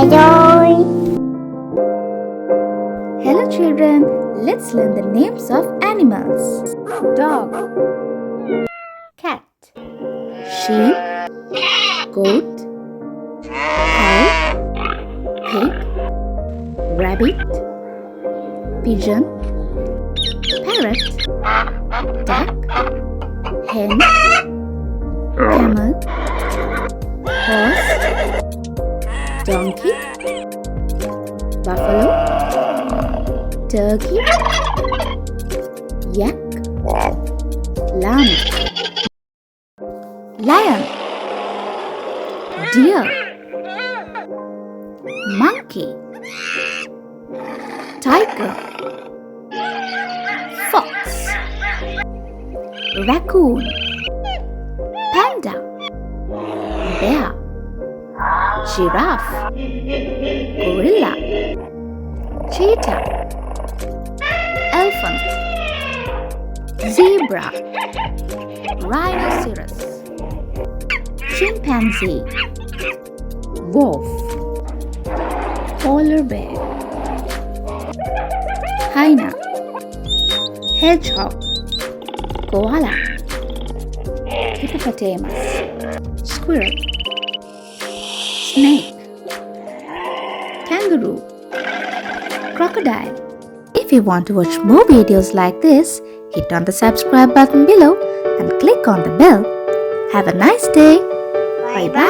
Enjoy! Hello children, let's learn the names of animals. Dog, cat, sheep, goat, cow, pig, rabbit, pigeon, parrot, duck, hen, camel, horse, donkey, buffalo, turkey, yak, llama, lion, deer, monkey, tiger, fox, raccoon, panda, bear, giraffe, gorilla, cheetah, elephant, zebra, rhinoceros, chimpanzee, wolf, polar bear, hyena, hedgehog, koala, hippopotamus, squirrel, snake, kangaroo, crocodile. If you want to watch more videos like this, hit on the subscribe button below and click on the bell. Have a nice day. Bye bye.